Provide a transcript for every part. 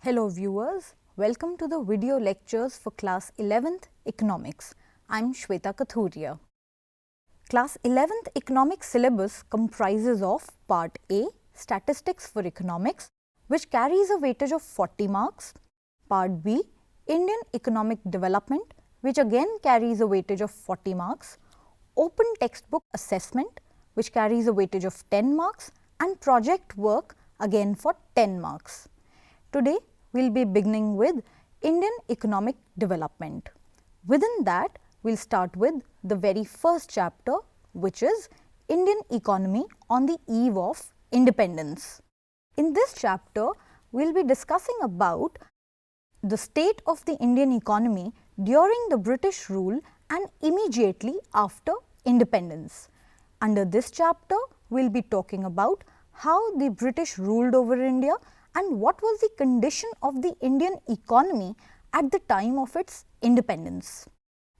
Hello viewers, welcome to the video lectures for Class 11th Economics. I am Shweta Kathuria. Class 11th Economics syllabus comprises of Part A, Statistics for Economics, which carries a weightage of 40 marks, Part B, Indian Economic Development, which again carries a weightage of 40 marks, Open Textbook Assessment, which carries a weightage of 10 marks, and Project Work again for 10 marks. Today, we will be beginning with Indian Economic Development. Within that, we will start with the very first chapter, which is Indian Economy on the Eve of Independence. In this chapter, we will be discussing about the state of the Indian economy during the British rule and immediately after independence. Under this chapter, we will be talking about how the British ruled over India and what was the condition of the Indian economy at the time of its independence.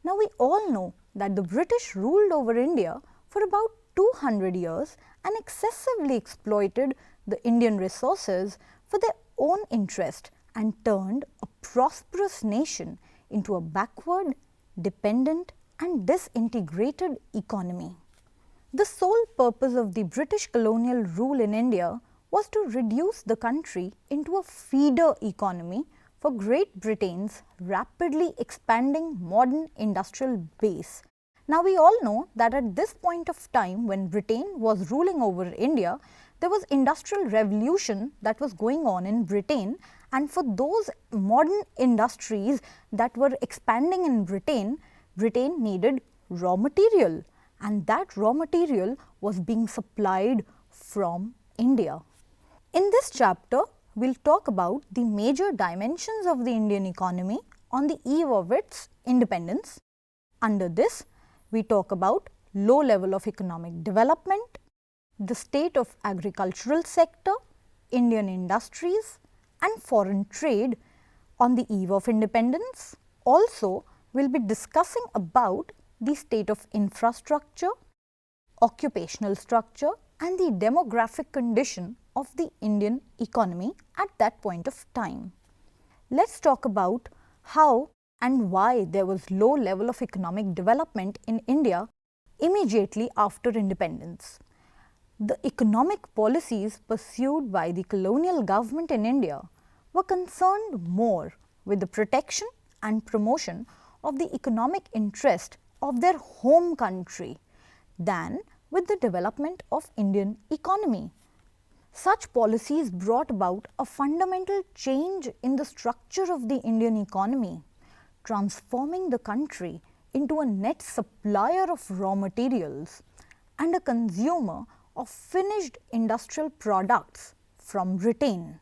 Now, we all know that the British ruled over India for about 200 years and excessively exploited the Indian resources for their own interest and turned a prosperous nation into a backward, dependent and disintegrated economy. The sole purpose of the British colonial rule in India was to reduce the country into a feeder economy for Great Britain's rapidly expanding modern industrial base. Now, we all know that at this point of time when Britain was ruling over India, there was industrial revolution that was going on in Britain, and for those modern industries that were expanding in Britain, Britain needed raw material, and that raw material was being supplied from India. In this chapter, we will talk about the major dimensions of the Indian economy on the eve of its independence. Under this, we talk about low level of economic development, the state of agricultural sector, Indian industries and foreign trade on the eve of independence. Also, we will be discussing about the state of infrastructure, occupational structure and the demographic condition of the Indian economy at that point of time. Let us talk about how and why there was low level of economic development in India immediately after independence. The economic policies pursued by the colonial government in India were concerned more with the protection and promotion of the economic interest of their home country than with the development of Indian economy. Such policies brought about a fundamental change in the structure of the Indian economy, transforming the country into a net supplier of raw materials and a consumer of finished industrial products from Britain.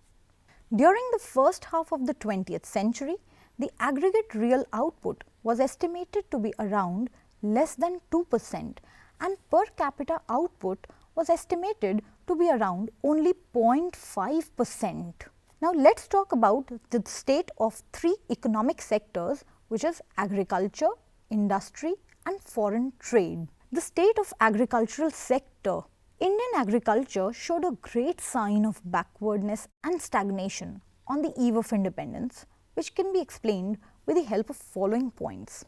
During the first half of the 20th century, the aggregate real output was estimated to be around less than 2% and per capita output was estimated to be around only 0.5%. Now, let us talk about the state of three economic sectors, which is agriculture, industry and foreign trade. The state of agricultural sector. Indian agriculture showed a great sign of backwardness and stagnation on the eve of independence, which can be explained with the help of following points.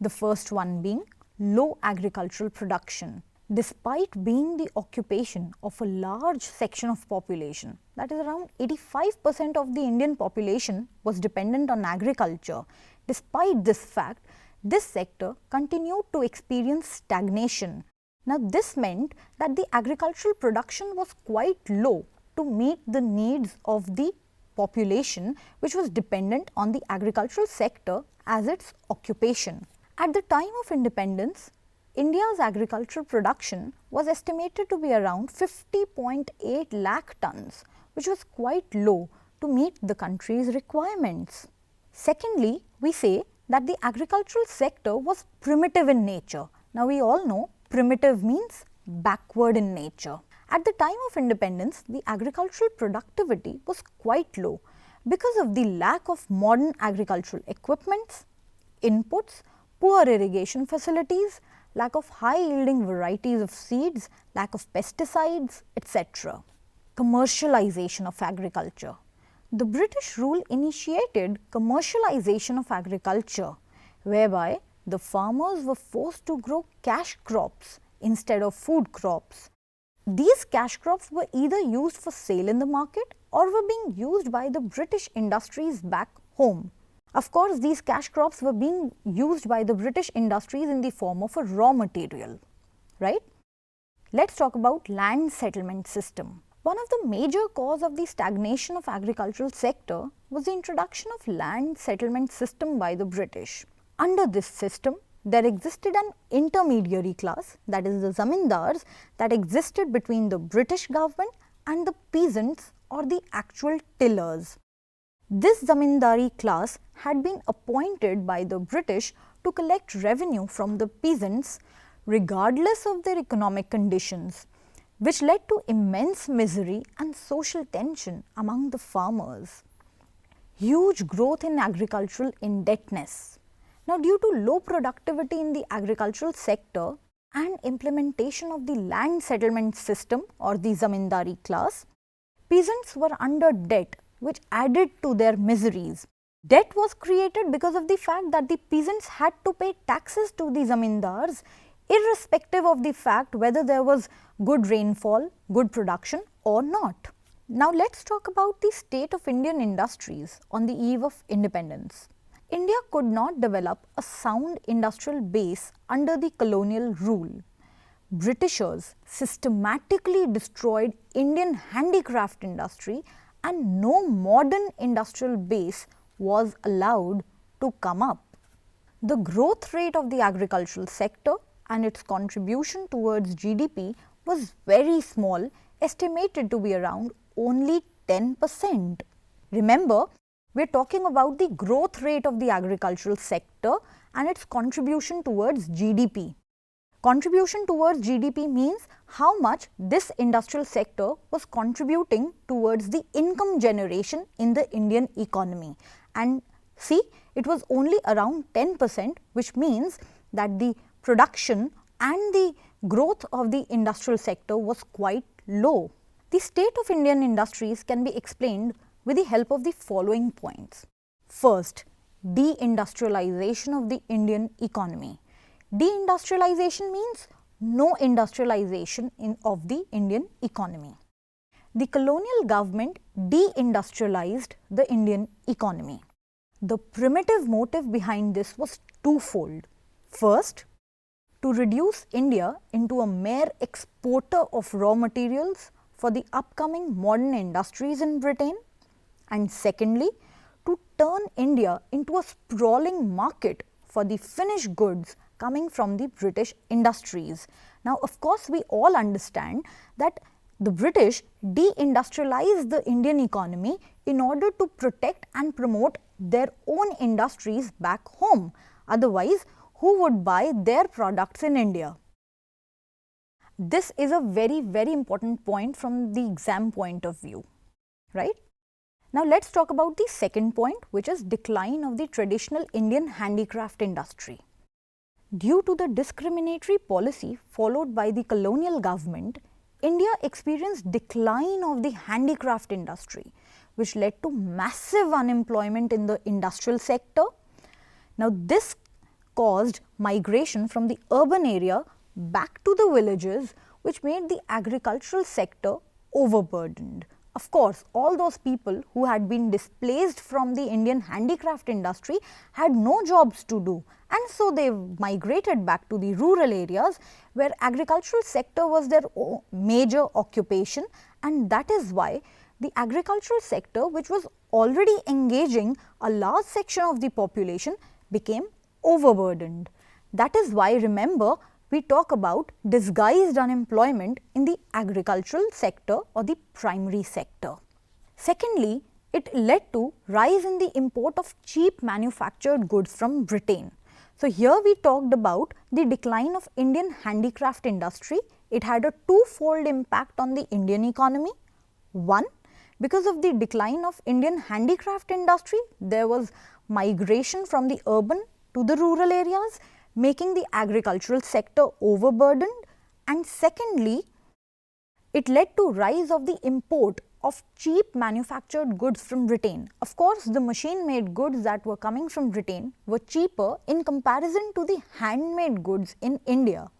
The first one being low agricultural production. Despite being the occupation of a large section of population, that is around 85% of the Indian population was dependent on agriculture. Despite this fact, this sector continued to experience stagnation. Now, this meant that the agricultural production was quite low to meet the needs of the population, which was dependent on the agricultural sector as its occupation. At the time of independence, India's agricultural production was estimated to be around 50.8 lakh tons, which was quite low to meet the country's requirements. Secondly, we say that the agricultural sector was primitive in nature. Now, we all know primitive means backward in nature. At the time of independence, the agricultural productivity was quite low because of the lack of modern agricultural equipments, inputs, poor irrigation facilities, lack of high yielding varieties of seeds, lack of pesticides, etc. Commercialization of agriculture. The British rule initiated commercialization of agriculture, whereby the farmers were forced to grow cash crops instead of food crops. These cash crops were either used for sale in the market or were being used by the British industries back home. Of course, these cash crops were being used by the British industries in the form of a raw material, right? Let's talk about land settlement system. One of the major cause of the stagnation of agricultural sector was the introduction of land settlement system by the British. Under this system, there existed an intermediary class, that is the zamindars, that existed between the British government and the peasants or the actual tillers. This zamindari class had been appointed by the British to collect revenue from the peasants regardless of their economic conditions, which led to immense misery and social tension among the farmers. Huge growth in agricultural indebtedness. Now, due to low productivity in the agricultural sector and implementation of the land settlement system or the zamindari class, peasants were under debt, which added to their miseries. Debt was created because of the fact that the peasants had to pay taxes to the zamindars irrespective of the fact whether there was good rainfall, good production or not. Now, let's talk about the state of Indian industries on the eve of independence. India could not develop a sound industrial base under the colonial rule. Britishers systematically destroyed Indian handicraft industry and no modern industrial base was allowed to come up. The growth rate of the agricultural sector and its contribution towards GDP was very small, estimated to be around only 10%. Remember, we are talking about the growth rate of the agricultural sector and its contribution towards GDP. Contribution towards GDP means how much this industrial sector was contributing towards the income generation in the Indian economy. And see, it was only around 10%, which means that the production and the growth of the industrial sector was quite low. The state of Indian industries can be explained with the help of the following points. First, deindustrialization of the Indian economy. Deindustrialization means no industrialization of the Indian economy. The colonial government deindustrialized the Indian economy. The primitive motive behind this was twofold. First, to reduce India into a mere exporter of raw materials for the upcoming modern industries in Britain, and secondly, to turn India into a sprawling market for the finished goods coming from the British industries. Now, of course, we all understand that the British deindustrialized the Indian economy in order to protect and promote their own industries back home. Otherwise, who would buy their products in India? This is a very, very important point from the exam point of view, right? Now, let's talk about the second point, which is decline of the traditional Indian handicraft industry. Due to the discriminatory policy followed by the colonial government, India experienced decline of the handicraft industry, which led to massive unemployment in the industrial sector. Now, this caused migration from the urban area back to the villages, which made the agricultural sector overburdened. Of course, all those people who had been displaced from the Indian handicraft industry had no jobs to do, and so they migrated back to the rural areas where agricultural sector was their major occupation, and that is why the agricultural sector, which was already engaging a large section of the population, became overburdened. That is why, remember, we talk about disguised unemployment in the agricultural sector or the primary sector. Secondly, it led to rise in the import of cheap manufactured goods from Britain. So, here we talked about the decline of Indian handicraft industry. It had a twofold impact on the Indian economy. One, because of the decline of Indian handicraft industry, there was migration from the urban to the rural areas, making the agricultural sector overburdened, and secondly, it led to rise of the import of cheap manufactured goods from Britain. Of course, the machine-made goods that were coming from Britain were cheaper in comparison to the handmade goods in India.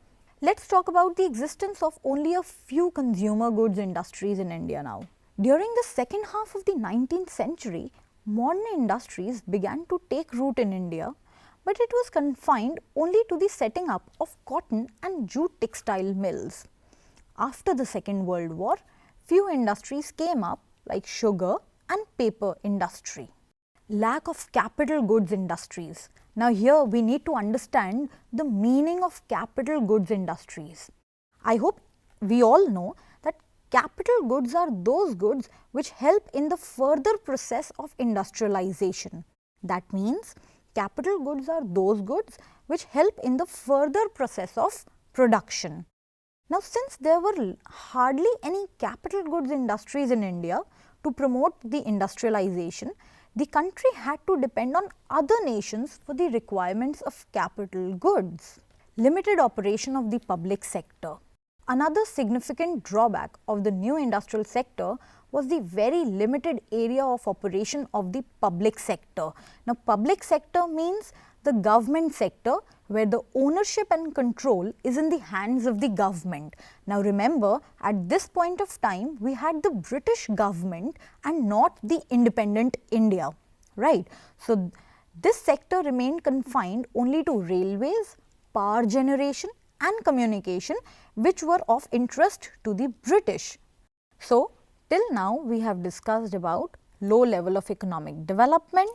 Let's talk about the existence of only a few consumer goods industries in India now. During the second half of the 19th century, modern industries began to take root in India, but it was confined only to the setting up of cotton and jute textile mills. After the Second World War, few industries came up like sugar and paper industry. Lack of capital goods industries. Now here we need to understand the meaning of capital goods industries. I hope we all know that capital goods are those goods which help in the further process of industrialization. That means capital goods are those goods which help in the further process of production. Now, since there were hardly any capital goods industries in India to promote the industrialization, the country had to depend on other nations for the requirements of capital goods. Limited operation of the public sector. Another significant drawback of the new industrial sector was the very limited area of operation of the public sector. Now, public sector means the government sector where the ownership and control is in the hands of the government. Now, remember, at this point of time, we had the British government and not the independent India, right? So, this sector remained confined only to railways, power generation and communication, which were of interest to the British. So, till now we have discussed about low level of economic development,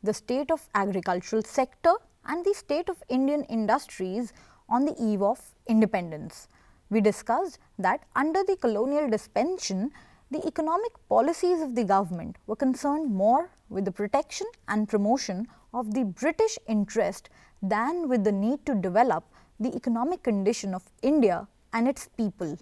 the state of agricultural sector and the state of Indian industries on the eve of independence. We discussed that under the colonial dispensation, the economic policies of the government were concerned more with the protection and promotion of the British interest than with the need to develop the economic condition of India and its people.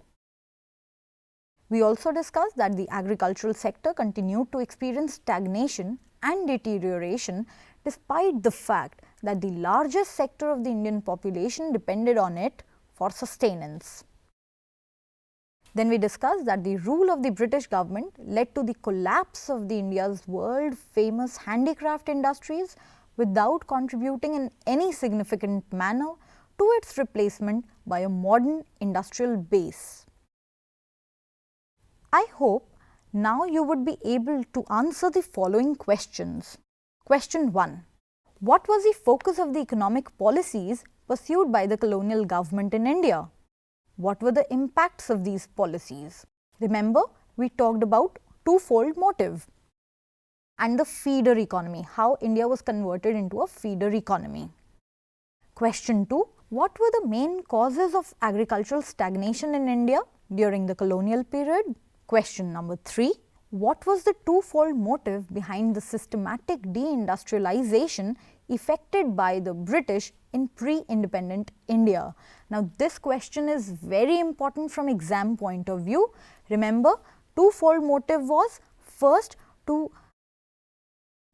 We also discussed that the agricultural sector continued to experience stagnation and deterioration despite the fact that the largest sector of the Indian population depended on it for sustenance. Then we discussed that the rule of the British government led to the collapse of the India's world famous handicraft industries without contributing in any significant manner to its replacement by a modern industrial base. I hope now you would be able to answer the following questions. Question 1. What was the focus of the economic policies pursued by the colonial government in India? What were the impacts of these policies? Remember, we talked about twofold motive and the feeder economy, how India was converted into a feeder economy. Question 2. What were the main causes of agricultural stagnation in India during the colonial period? Question number 3. What was the twofold motive behind the systematic deindustrialization effected by the British in pre-independent India? Now, this question is very important from exam point of view. Remember, twofold motive was first to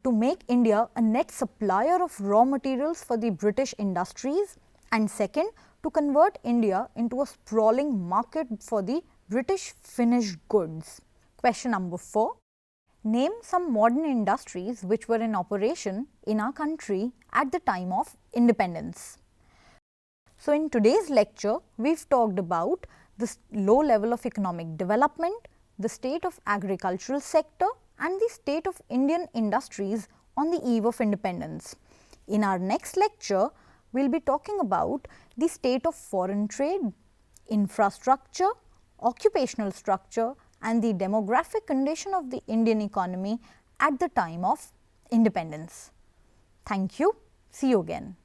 make India a net supplier of raw materials for the British industries, and second, to convert India into a sprawling market for the British finished goods. Question number 4. Name some modern industries which were in operation in our country at the time of independence. So, in today's lecture, we've talked about the low level of economic development, the state of agricultural sector and the state of Indian industries on the eve of independence. In our next lecture, we'll be talking about the state of foreign trade, infrastructure, occupational structure and the demographic condition of the Indian economy at the time of independence. Thank you. See you again.